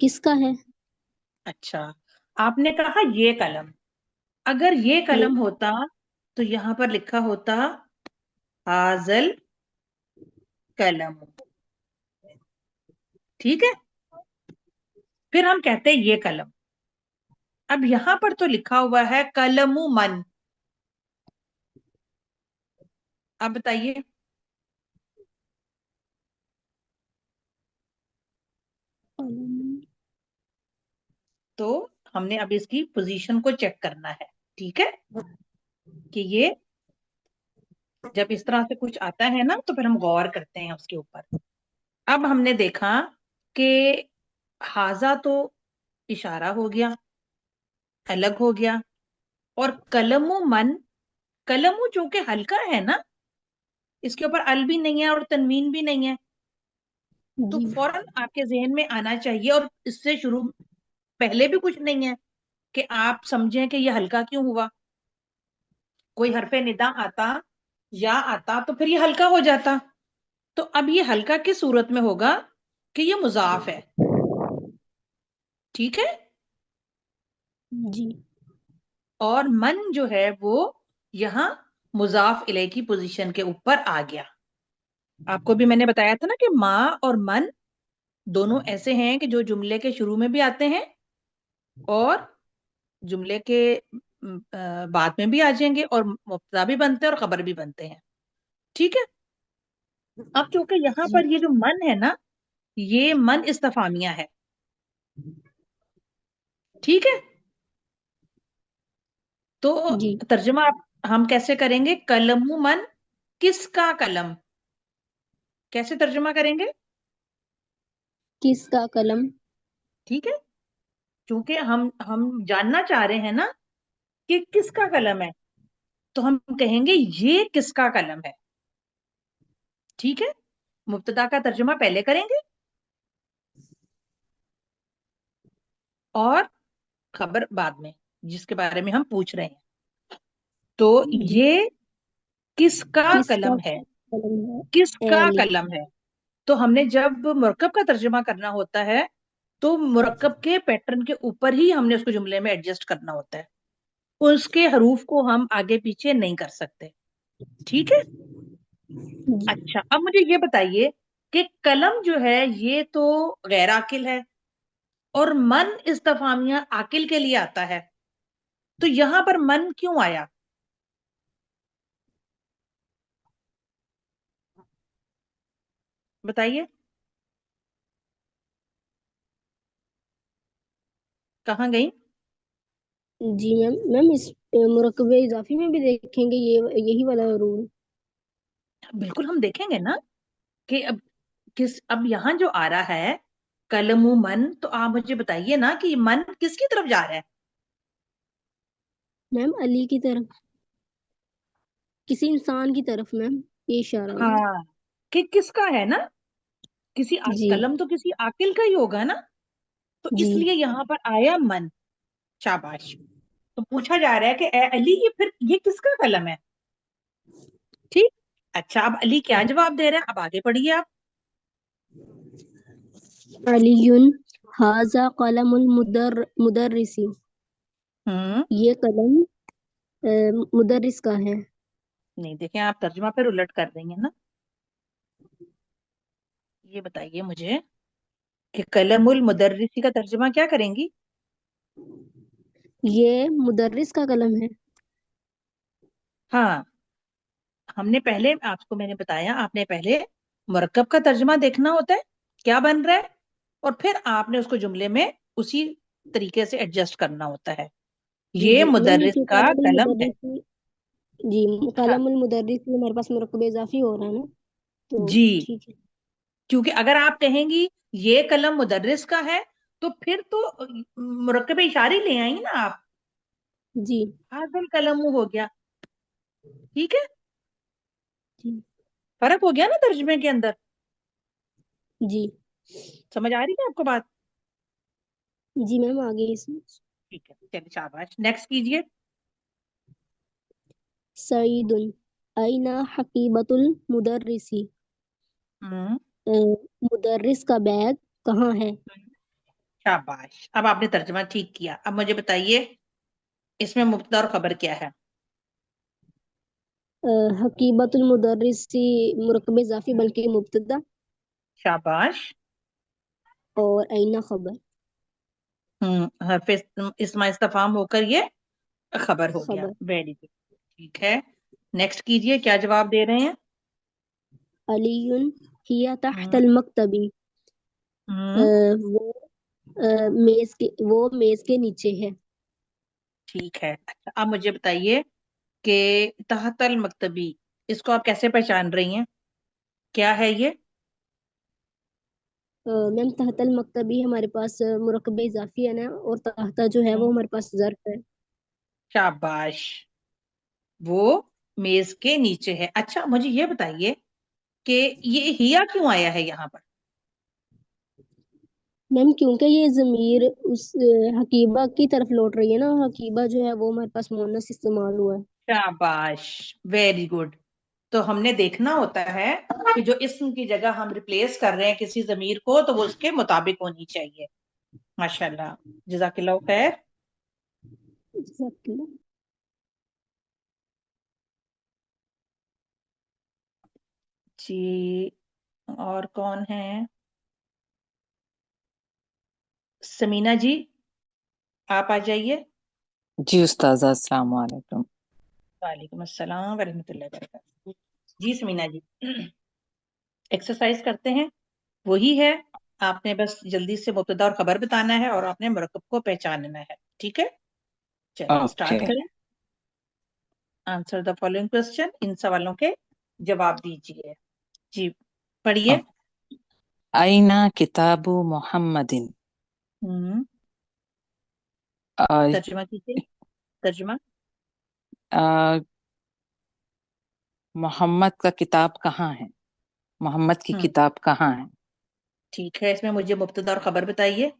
किसका है? अच्छा, आपने कहा ये कलम, अगर ये ये कलम होता तो यहां पर लिखा होता हाजल कलम, ठीक है। फिर हम कहते हैं ये कलम। अब यहां पर तो लिखा हुआ है कलमु मन, अब बताइए। कलम, तो हमने अब इसकी पोजीशन को चेक करना है, ठीक है, कि ये जब इस तरह से कुछ आता है ना तो फिर हम गौर करते हैं उसके ऊपर। अब हमने देखा कि हाजा तो इशारा हो गया, अलग हो गया, और कलमु मन, कलमु जो कि हल्का है ना, इसके ऊपर अल भी नहीं है और तनवीन भी नहीं है, तो जी फौरन आपके जहन में आना चाहिए, और इससे शुरू पहले भी कुछ नहीं है कि आप समझें कि ये हल्का क्यों हुआ। कोई हरफे निदा आता या आता तो फिर ये हल्का हो जाता। तो अब ये हल्का किस सूरत में होगा कि ये मुजाफ है, ठीक है। जी और मन जो है वो यहाँ मुजाफ इले की पोजीशन के ऊपर आ गया। आपको भी मैंने बताया था ना कि माँ और मन दोनों ऐसे हैं कि जो जुमले के शुरू में भी आते हैं और जुमले के बाद में भी आ जाएंगे, और मुब्तदा भी बनते हैं और खबर भी बनते हैं, ठीक है। अब चूंकि यहाँ जी पर ये जो मन है ना, ये मन इस्तफामिया है, ठीक है। तो जी तर्जुमा हम कैसे करेंगे, कलमु मन, किसका कलम, कैसे तर्जुमा करेंगे, किसका कलम? ठीक है। क्योंकि हम जानना चाह रहे हैं ना कि किसका कलम है, तो हम कहेंगे ये किसका कलम है, ठीक है। मुब्तदा का तर्जुमा पहले करेंगे और खबर बाद में, जिसके बारे में हम पूछ रहे हैं। तो जी ये किसका किसका कलम है, कलम है? ए किसका अली। कलम है। तो हमने जब मुरक्कब का तर्जुमा करना होता है तो मुरक्कब के पैटर्न के ऊपर ही हमने उसको जुमले में एडजस्ट करना होता है, उसके हरूफ को हम आगे पीछे नहीं कर सकते, ठीक है। जी अच्छा, अब मुझे ये बताइए कि कलम जो है ये तो गैर आकिल है, और मन इस्तफामिया आकिल के लिए आता है, तो यहां पर मन क्यों आया, बताइए, कहाँ गई। जी मैम, मैम इस मुरकबे इजाफी में भी देखेंगे ये यही वाला रूल? बिल्कुल हम देखेंगे ना कि अब यहाँ जो आ रहा है कलमु मन, तो आप मुझे बताइए ना कि मन किसकी तरफ जा रहा है। मैम अली की तरफ, किसी इंसान की तरफ मैम, ये इशारा हो रहा हाँ, कि किसका है ना, है। जी कलम तो किसी आकिल का ही होगा ना, तो जी इसलिए यहाँ पर आया मन, शाबाश। तो पूछा जा रहा है कि ए अली, ये फिर ये किसका कलम है, ठीक। अच्छा, अब अली क्या जवाब दे रहे हैं, अब आगे पढ़िए आप। अलीयुन हाजा कलमुल मुदर्रिसी, हम्म। ये कलम मुदर्रिस का है। नहीं, देखें आप तर्जुमा फिर उलट कर देंगे ना। ये बताइए मुझे कि कलमुल मुदर्रिसी का तर्जुमा क्या करेंगी। ये मुदर्रिस का कलम है। हाँ, हमने पहले आपको मैंने बताया, आपने पहले मुरक्कब का तर्जुमा देखना होता है क्या बन रहा है, اور پھر آپ نے اس کو جملے میں اسی طریقے سے ایڈجسٹ کرنا ہوتا ہے. جی یہ جی میم، یہ مدرس جو کا قلم قلم ہے. المدرس، جی ہاں قلم المدرس میں ہمارے پاس مرکب اضافی ہو رہا ہے نا، تو جی، ٹھیک ہے. کیونکہ اگر آپ کہیں گی یہ قلم مدرس کا ہے تو پھر تو مرکب اشاری لے آئیں گے نا آپ. جی حاصل قلم ہو گیا. ٹھیک ہے، جی فرق ہو گیا نا ترجمے کے اندر. جی سمجھ آ رہی ہے آپ کو بات؟ جی میم، آگے اس میں ٹھیک ہے، چلیے شاباش. نیکسٹ کیجئے. سعید أين حقیبۃ المدرسی، ہوں، مدرس کا بیگ کہاں ہے؟ شاباش. اب آپ نے ترجمہ ٹھیک کیا. اب مجھے بتائیے اس میں مبتدا اور خبر کیا ہے؟ حقیبۃ المدرسی مرکب اضافی بلکہ مبتدا، شاباش. اور أين خبر. حرف اسم استفہام ہو کر یہ خبر ہو گیا. خبر. Very good. ٹھیک ہے، نیکسٹ کیجئے. کیا جواب دے رہے ہیں؟ علی هي تحت ہوں المکتب، ہوں، وہ میز کے نیچے ہے. ٹھیک ہے. اچھا، اب مجھے بتائیے کہ تحت المکتبی اس کو آپ کیسے پہچان رہی ہیں؟ کیا ہے یہ؟ میم تحت المکتبی ہمارے پاس مرکب اضافی ہے نا، اور تحت جو ہے وہ ہمارے پاس ظرف ہے. شاباش. وہ میز کے نیچے ہے. اچھا مجھے یہ بتائیے کہ یہ ہیا کیوں آیا ہے یہاں پر؟ میم کیونکہ یہ ضمیر اس حقیبہ کی طرف لوٹ رہی ہے نا، حقیبہ جو ہے وہ ہمارے پاس مؤنث استعمال ہوا ہے. شاباش، ویری گڈ. تو ہم نے دیکھنا ہوتا ہے کہ جو اسم کی جگہ ہم ریپلیس کر رہے ہیں کسی ضمیر کو تو وہ اس کے مطابق ہونی چاہیے. ماشاء اللہ، جزاک اللہ خیر. Exactly. جی، اور کون ہے؟ سمینا جی، آپ آ جائیے. جی استاذہ، السلام علیکم. وعلیکم السلام ورحمۃ اللہ وبرکاتہ. جی سمینا جی، ایکسرسائز کرتے ہیں. وہی ہے، آپ نے بس جلدی سے مبتدا اور خبر بتانا ہے اور آپ نے مرکب کو پہچاننا ہے. ٹھیک ہے، چلیے اوکے. اسٹارٹ کریں. Answer the following question. ان سوالوں کے جواب دیجیے. جی پڑھیے. اینا کتاب محمد. ہوں، آ، ترجمہ کیجیے. ترجمہ. آ، محمد کا کتاب کہاں ہے؟ محمد کی ہوں، کتاب کہاں ہے؟ ٹھیک ہے، اس میں مجھے مبتدا اور خبر بتائیے.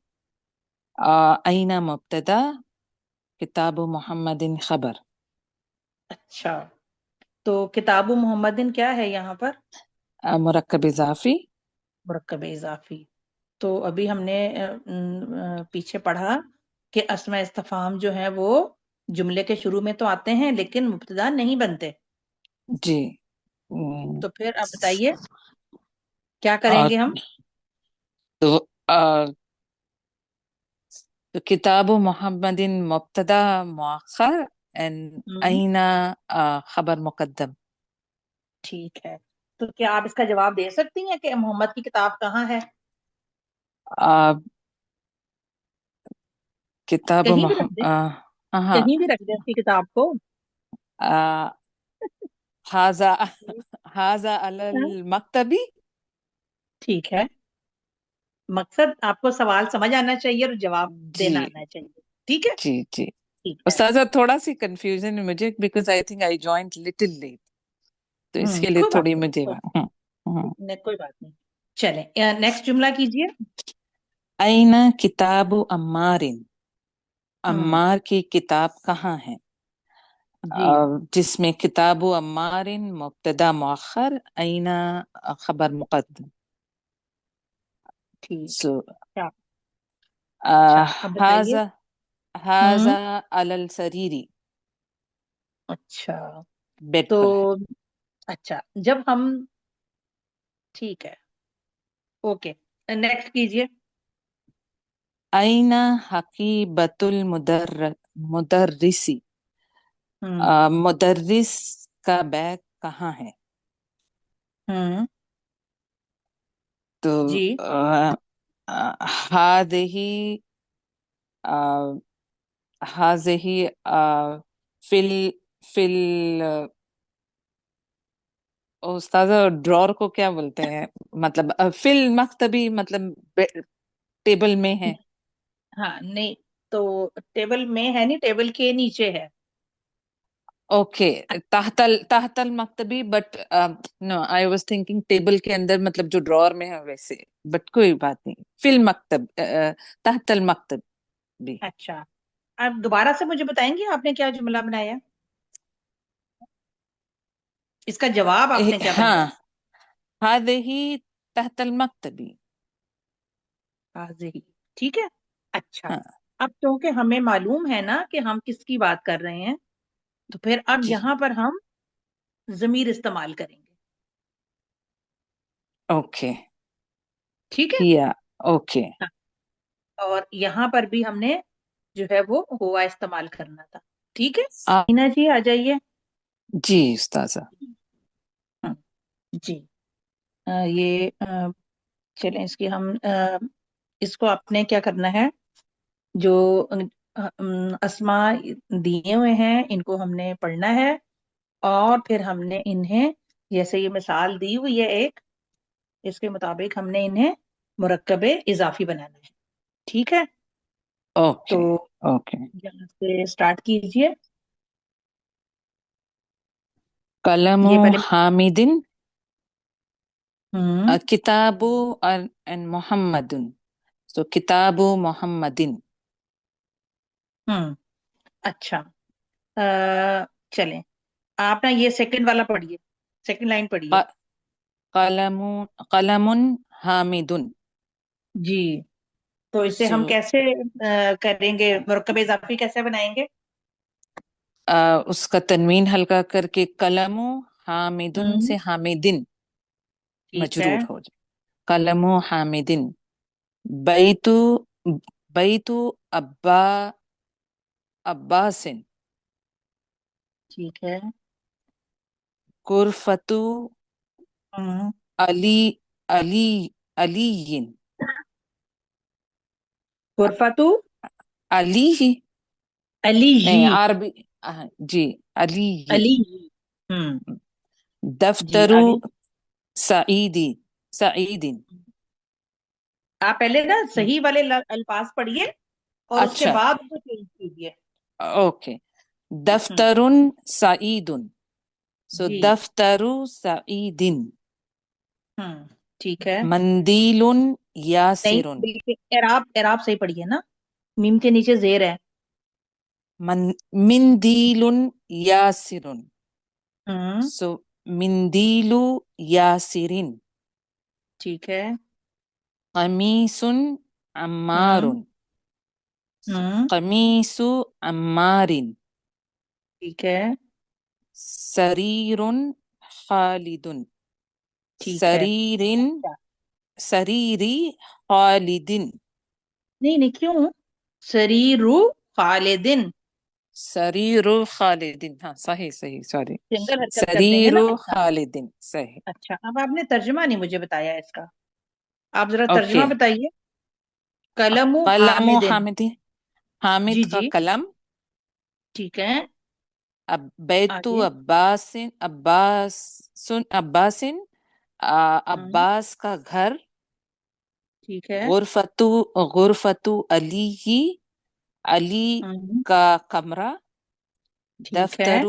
اینا مبتدا، کتاب محمد خبر. اچھا، تو کتاب محمدن کیا ہے یہاں پر؟ مرکب اضافی. مرکب اضافی. تو ابھی ہم نے پیچھے پڑھا کہ اسماء استفہام جو ہیں وہ جملے کے شروع میں تو آتے ہیں لیکن مبتدا نہیں بنتے. جی. تو پھر آپ بتائیے کیا کریں گے ہم؟ تو کتاب محمد مبتدا مؤخر، اینا خبر مقدم. ٹھیک ہے، تو کیا آپ اس کا جواب دے سکتی ہیں کہ محمد کی کتاب کہاں ہے؟ آ، کتاب کہیں بھی رکھ دیں، ہاں. کہیں بھی رکھ دیں اس کی کتاب کو. ہاذا ہاذا علی المکتبی. ٹھیک ہے، مقصد آپ کو سوال سمجھ آنا چاہیے اور جواب جی دینا آنا چاہیے. ٹھیک ہے، جی جی. ٹھیک ہے. استاذہ تھوڑا سی کنفیوژن ہے مجھے، because I think I joined little late, تو اس کے لیے کوئی بات تھوڑی نہیں، مجھے کوئی بات نہیں. چلیں نیکسٹ جملہ کیجیے. اینا کتاب عمار. ہوں، عمار کی کتاب کہاں ہے؟ جی جس میں کتاب عمار مبتدا مؤخر، اینا خبر مقدم. ٹھیک. سو اچھا اچھا، اب بتائیے. ہاذا ہوں، ہاذا علی السریری. اچھا، بیڈ تو پر ہے. اچھا جب ہم، ٹھیک ہے، اوکے، نیکسٹ کیجیے. اینا حقیبۃ المدرسی. ہوں مدرس کا بیگ کہاں ہے؟ ہوں تو جی هذه آه، هذه في ال في ال استاذہ ڈرور کو کیا بولتے ہیں؟ مطلب فی المکتبی مطلب ٹیبل میں ہے. ہاں نہیں تو ٹیبل میں ہے نہیں، ٹیبل کے نیچے ہے. اوکے تحت المکتبی، but no I was thinking table کے اندر مطلب جو ڈرور میں ہے ویسے، بٹ کوئی بات نہیں. فی المکتب تحت المکتب بھی. اچھا آپ دوبارہ سے مجھے بتائیں گے آپ نے کیا جملہ بنایا، اس کا جواب آپ نے کیا ہاں بنایا؟ هذه تحت المکتبی. حاضری، ٹھیک ہے. اچھا ہاں اب کیونکہ ہمیں معلوم ہے نا کہ ہم کس کی بات کر رہے ہیں، تو پھر اب جی یہاں پر ہم ضمیر استعمال کریں گے. اوکے ٹھیک ہے. کیا اوکے. ہاں، اور یہاں پر بھی ہم نے جو ہے وہ ہوا استعمال کرنا تھا. ٹھیک ہے اینا جی آ جائیے. جی استاذہ. ہاں، جی یہ چلیں اس کی ہم اس کو آپ نے کیا کرنا ہے، جو اسماء دیے ہوئے ہیں ان کو ہم نے پڑھنا ہے، اور پھر ہم نے انہیں جیسے یہ مثال دی ہوئی ہے ایک، اس کے مطابق ہم نے انہیں مرکب اضافی بنانا ہے. ٹھیک ہے تو اوکے اوکے. یہاں سے سٹارٹ کیجئے. قلم یہ پہلے حامد ہوں کتاب محمد. سو کتاب محمدن. ہوں اچھا چلیں آپ نا یہ سیکنڈ والا پڑھیے، سیکنڈ لائن پڑھیے. قلم قلم حامد. جی تو اسے سو ہم کیسے کریں گے، مرکب اضافی کیسے بنائیں گے؟ اس کا تنوین ہلکا کر کے قلم حامدن ہوں سے حامدن ٹھیک ہے مجرور ہو جائے. قلم حامدن. بیت بیت ابا عباسن. ٹھیک ہے. غرفت ہوں علی علی علی غرفتو علی ہی علی نہیں جی عربی. جی علی. علی ہوں جی دفتر آگے. سعیدی سعیدن. آپ پہلے نا صحیح والے الفاظ پڑھیے اور اس کے اچھا بعد اس کو چینج کیجیے. اوکے. ہوں دفتر سعید. سو جی دفتر سعیدن. ہوں ٹھیک ہے. مندیل نہیں یاسر. بالکل اعراب اعراب صحیح پڑھیے نا، میم کے نیچے زیر ہے. مندیل یاسر. ہوں سو مندیل یاسرن. ٹھیک ہے. قمیص عمار. ہوں ہوں قمیص عمار. ٹھیک ہے. سریر خالد. ٹھیک ہے. سریر اچھا سریری خالد. نہیں نہیں کیوں، سریرو خالدن سریر خالد. ہاں صحیح صحیح سوری. سنگل حرکت کر دیں گے سریر نا. اچھا خالد صحیح. اچھا اب آپ نے ترجمہ نہیں مجھے بتایا اس کا، آپ ذرا اوکے. ترجمہ بتائیے. قلم قلم حامدن. حامد. حامد جی کا جی قلم. ٹھیک ہے. بیت آگے. عباس عباس ہوں عباس کا گھر. ٹھیک ہے. غرفت علی علی ہوں کا کمرہ. ٹھیک ہے. دفتر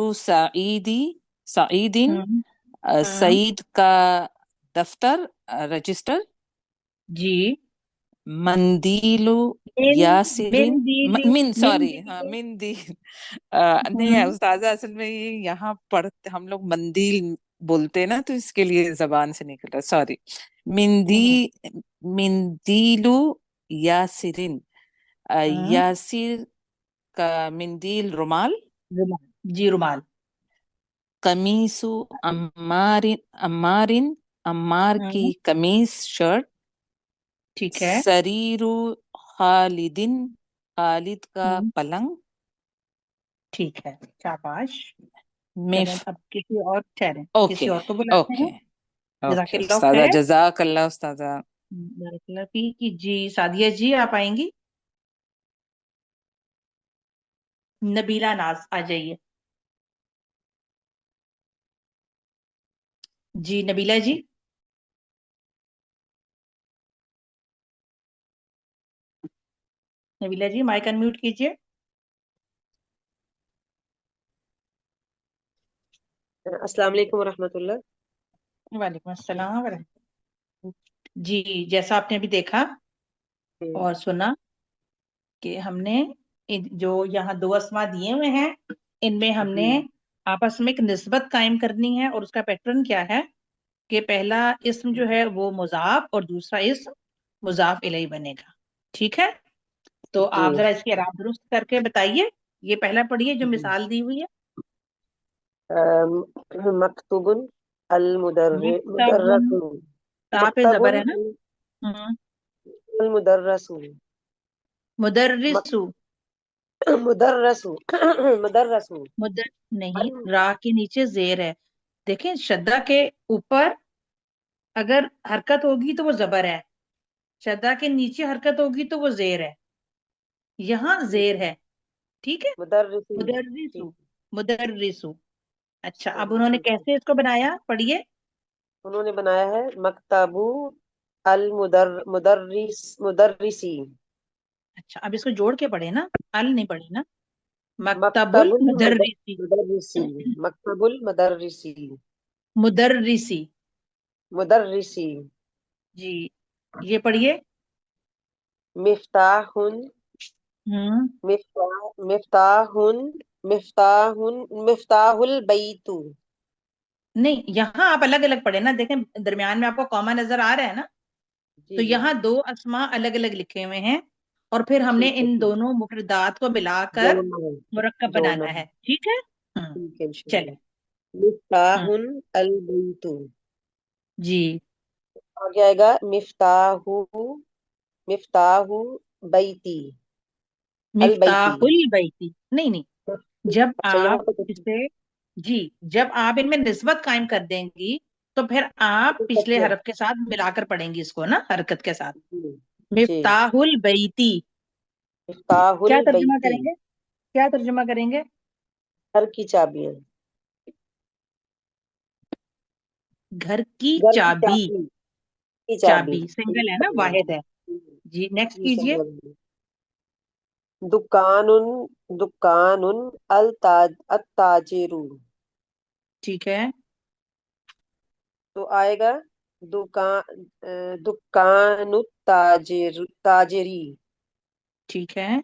سعیدن ہوں ہوں سعید کا دفتر رجسٹر. جی مندیل من یاسرین. من من سوری ہاں دیجیے. مندیل. نہیں ہوں استاذہ اصل میں یہ یہاں پڑھتے ہم لوگ مندیل بولتے نا تو اس کے لیے زبان سے نکل رہا سوری. ہوں مندیل یاسرین. ہوں یاسر کا مندیل رومال. رومال. جی رومال. قمیص عمار عمار کی ہوں قمیص شرٹ. ٹھیک ہے. سریر خالدن خالد کا ہوں پلنگ. ٹھیک ہے. شاباش. چلیں مف اب کسی اور ٹھہریں، کسی اوکے اور کو بلاتے اوکے ہیں. جزاک اوکے اللہ استاذہ خیر. جزاک اللہ استاذہ. बारकल्ला की जी। सादिया जी आप आएंगी? नबीला नाज आ जाइए। जी नबीला जी। नबीला जी माइक अनम्यूट कीजिए। अस्सलाम वालेकुम वरहमतुल्लाह। वालेकुम अस्सलाम जी जैसा आपने अभी देखा और सुना कि हमने जो यहाँ दो अस्मा दिए हुए हैं, इनमें हमने जी आपस में एक निस्बत कायम करनी है। और उसका पैटर्न क्या है कि पहला इस्म जो है वो मुजाफ और दूसरा इस्म मुजाफ इलैहि बनेगा। ठीक है, तो आप जी जरा इसकी इराब दुरुस्त करके बताइए। ये पहला पढ़िए जो जी। मिसाल दी हुई है। मकतूबुन अल मिफ्ताहुन, मुदर्रसु। ता पे जबर मकतबुन है ना। हम्म। अल मुदर्रसु। मुदर्रिसु। मुदर्रसु मुदर्रसु। मुदर नहीं, रा के नीचे जेर है। देखें शद्दा के ऊपर अगर हरकत होगी तो वो जबर है, शद्दा के नीचे हरकत होगी तो वो जेर है। यहाँ जेर है। ठीक है। मुदर्रिसु। ठीक। मुदर्रिसु। मुदर्रिसु। अच्छा, अब उन्होंने ठीक है। कैसे इसको बनाया, पढ़िए। उन्होंने बनाया है मकतबु अल मुदर्रिसी। अच्छा, अब इसको जोड़ के पढ़े ना, अल नहीं पढ़े ना। मकतबुल मकतबुल मुदर्रिसी। मुदर्रिसी। मकतबुल मुदर्रिसी। मुदर्रिसी। मुदर्रिसी। जी, ये पढ़िए। मिफ्ताहुन हम्म। मिफ्ताहुन मिफ्ताहुन मिफ्ताहुल बैतु। नहीं, यहाँ आप अलग अलग पढ़े ना। देखें दरमियान में आपको कॉमा नजर आ रहा है ना। तो जी जी। यहाँ दो अस्मा अलग अलग लिखे हुए हैं और फिर हमने ठीक है। इन ठीक। दोनों मुफरदात को मिलाकर जोड़ना है। मुरक्कब जोड़ना बनाना है। है। ठीक है। ठीक है इंशाल्लाह। चले। हम्म। मिफ्ताहुन अल बैतु। जी। आगे आएगा मिफ्ताहु मिफ्ताहु बैती। अल बैती। मिफ्ताहुल बैती नहीं नहीं। जब अच्छा यहाँ आप पे इसे, जी, जब आप इनमें निस्बत कायम कर देंगी तो फिर आप पिछले तकिया। हरफ के साथ मिलाकर पढ़ेंगी इसको ना, हरकत के साथ। जी जी। मिफ्ताहुल बैती। मिफ्ताहुल क्या तर्जुमा बैती। करेंगे? क्या तर्जुमा करेंगे? घर की चाबियां। घर की घर की चाबी। चाबी। की चाबी। चाबी सिंगल है ना, वाहिद है। जी नेक्स्ट जी कीजिए। समझ। दुकानुन दुकानुन अत्ताजिरु। ठीक है। तो आएगा दुकानु ताजिरी। ठीक है,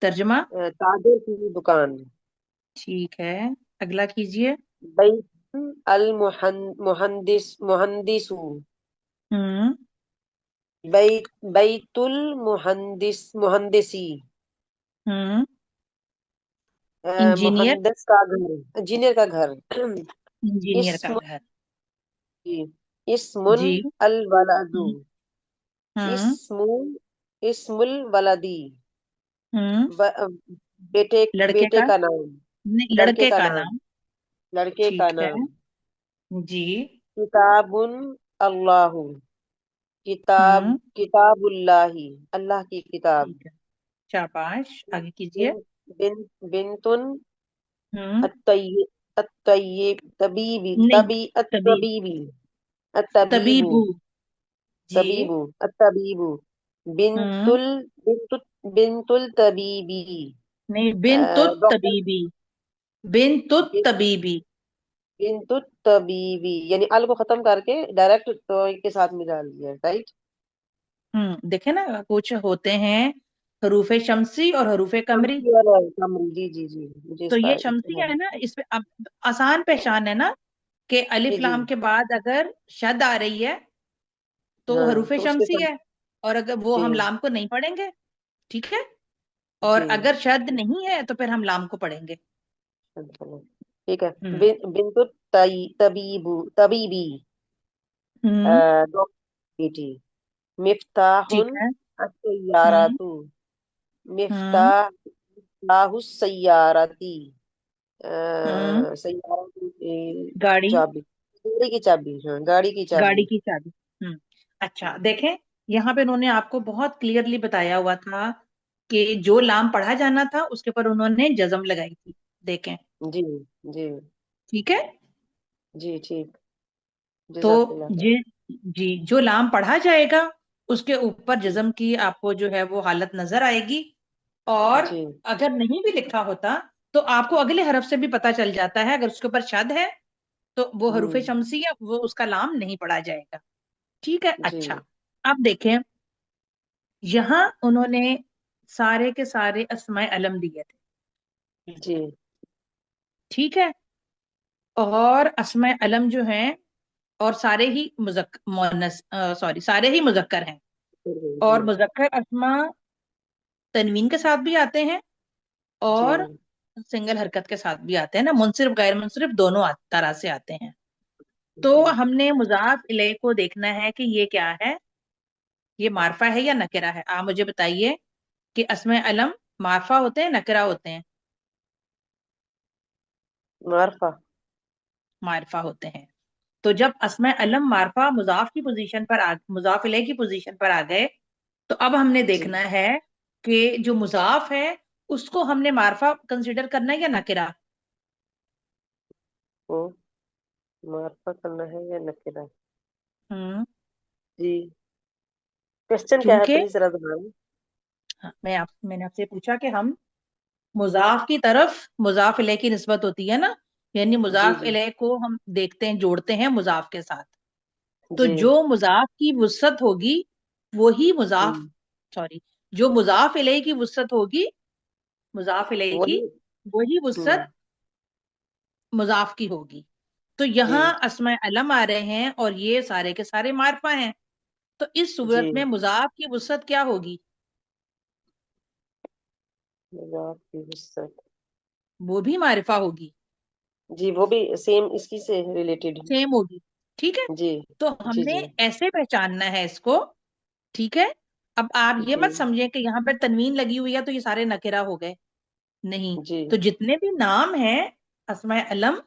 तर्जुमा। ताजिर की दुकान। ठीक है, अगला कीजिए। बैत अल मुहंदिसु। हम्म। बैतुल मुहंदिसी। हम्म। इंजीनियर। मुहंदिस का घर। इंजीनियर का घर। इंजीनियर का इस्म घर। इस्मुन जी। अल वलदु। हम्म। हम्म। इस्मु इस्मुल वलदी। हम्म। ब- बेटे लड़के बेटे का, का नाम। नहीं, लड़के लड़के का का नाम। नाम। लड़के का ठीक है। नाम। जी। किताबुन अल्लाहु। हम्म। किताबुल्लाही। अल्लाह की किताब। ठीक है, शाबाश, आगे कीजिए। बिन बिन बिनतुन हम्म। अत्तय्यब तबीबी नहीं, तबी तबीब। अत्तबीबी अत्तबीबु तबीबू। जी। तबीबु अत्तबीबु। हम्म। बिनतुल बिनतुल बिनतुल तबीबी। नहीं, बिन तुत डॉक्टर। तबीबी। बिन तुत तबीबी। बिनतुल तबीबी यानी अल को खत्म करके डायरेक्ट तो के साथ मिला लिया। राइट। देखे ना, कुछ होते हैं हरूफे शम्सी और हरूफे कमरी। कमरी और कमरी। जी जी जी मुझे तो इसका ये शम्सी हाँ। है ना, इस पे अब आसान पहचान है ना कि जी अलिफ जी। लाम के बाद अगर शद आ रही है तो वो हाँ हरूफे तो उसके शम्सी साथ। है, और अगर वो हम जी लाम को नहीं पढ़ेंगे। ठीक है। और जी। अगर शद नहीं है तो फिर हम लाम को पढ़ेंगे। चलो, ठीक है। हम्म। बिनतु तबीबी। हम्म। डॉक्टर बेटी। ठीक मिफ्ताहुन है। हम्म। अस्सय्यारातु। हम्म। मिफ्ताह मिफ्ताहुस सय्यारती। हम्म। सय्यारा की गाड़ी। चाबी। गाड़ी की चाबी। हाँ गाड़ी की चाबी। गाड़ी की चाबी। हम्म। اچھا دیکھیں یہاں پہ انہوں نے آپ کو بہت کلیئرلی بتایا ہوا تھا کہ جو لام پڑھا جانا تھا اس کے اوپر انہوں نے جزم لگائی تھی. دیکھیں جی جی ٹھیک ہے. جی ٹھیک. تو جزاک اللہ خیر. جی جو لام پڑھا جائے گا اس کے اوپر جزم کی آپ کو جو ہے وہ حالت نظر آئے گی. اور جی اگر نہیں بھی لکھا ہوتا تو آپ کو اگلے حرف سے بھی پتہ چل جاتا ہے اگر اس کے اوپر شد ہے تو وہ حروف شمسیہ وہ اس کا لام نہیں پڑھا جائے گا. ٹھیک ہے. جی اچھا اب دیکھیں یہاں انہوں نے سارے کے سارے اسماء علم دیے تھے. جی ٹھیک ہے. اور اسماء علم جو ہیں اور سارے ہی مؤنث سارے ہی مذکر ہیں. اور جی مذکر اسماء تنوین کے ساتھ بھی آتے ہیں جی اور سنگل حرکت کے ساتھ بھی آتے ہیں نا منصرف غیر منصرف دونوں طرح سے آتے ہیں. تو جی ہم نے مضاف الیہ کو دیکھنا ہے کہ یہ کیا ہے یہ معرفہ ہے یا نکرہ ہے. آپ مجھے بتائیے کہ اسماء علم معرفہ ہوتے ہیں نکرہ ہوتے ہیں. معرفہ. معرفہ ہوتے ہیں. تو جب اسماء علم معرفہ مضاف کی پوزیشن پر مضاف الیہ کی پوزیشن پر آ گئے تو اب ہم نے جی دیکھنا ہے کہ جو مضاف ہے اس کو ہم نے معرفہ کنسیڈر کرنا ہے یا نکرہ. وہ معرفہ کرنا ہے یا نکرہ. ہم جی کوشچن کیا ہے کیونکہ پلیز ذرا دہرائیں. میں نے آپ سے پوچھا کہ ہم مضاف کی طرف مضاف الیہ کی نسبت ہوتی ہے نا یعنی جی مضاف جی الیہ کو ہم دیکھتے ہیں جوڑتے ہیں مضاف کے ساتھ. تو جی جو مضاف کی وسعت ہوگی وہی مضاف سوری جو مضاف الیہ کی وسعت ہوگی مضاف الیہ کی وہی. وہی وسعت مضاف کی ہوگی. تو جی یہاں اسماء علم آ رہے ہیں اور یہ سارے کے سارے معرفہ ہیں. تو اس جی صورت میں مضاف کی وسعت کیا ہوگی مضاف کی وسعت. وہ بھی معرفہ ہوگی جی وہ بھی سیم اس کی سے ریلیٹڈ. سیم ہوگی. ٹھیک ہے. جی تو ہم جی نے جی ایسے پہچاننا ہے اس کو. ٹھیک ہے. اب آپ یہ جی مت سمجھیں کہ یہاں پر تنوین لگی ہوئی ہے تو یہ سارے نکرہ ہو گئے. نہیں. جی تو جتنے بھی نام ہیں اسماء علم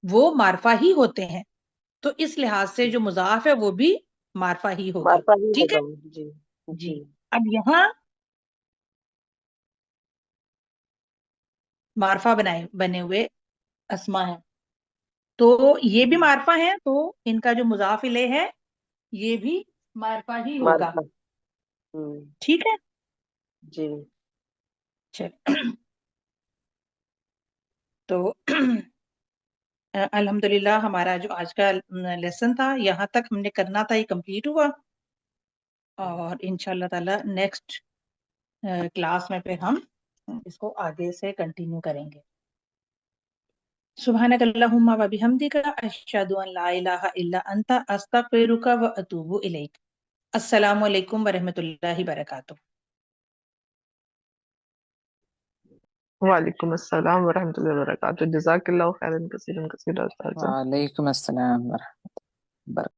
وہ معرفہ ہی ہوتے ہیں. تو اس لحاظ سے جو مضاف ہے وہ بھی معرفہ ہی ہوگا. معرفہ ہی ٹھیک ہے. ہوگا وہ. جی جی جی اب یہاں معرفہ بنے ہوئے اسما ہیں تو یہ بھی معرفہ ہیں تو ان کا جو مضاف الیہ ہے یہ بھی معرفہ ہی ہوگا. معرفہ. ٹھیک ہے. جی چل تو الحمدللہ ہمارا جو آج کا لیسن تھا یہاں تک ہم نے کرنا تھا یہ کمپلیٹ ہوا. اور انشاءاللہ تعالی نیکسٹ کلاس میں پھر ہم اس کو آگے سے کنٹینیو کریں گے. سبحانک اللہم و بحمدک اشہد ان لا الہ الا انت استغفرک و اتوب الیک. السلام علیکم ورحمۃ اللہ وبرکاتہ. وعلیکم السلام ورحمۃ اللہ وبرکاتہ. جزاک اللہ خیرا کثیرا کثیرا. وعلیکم السلام ورحمۃ اللہ.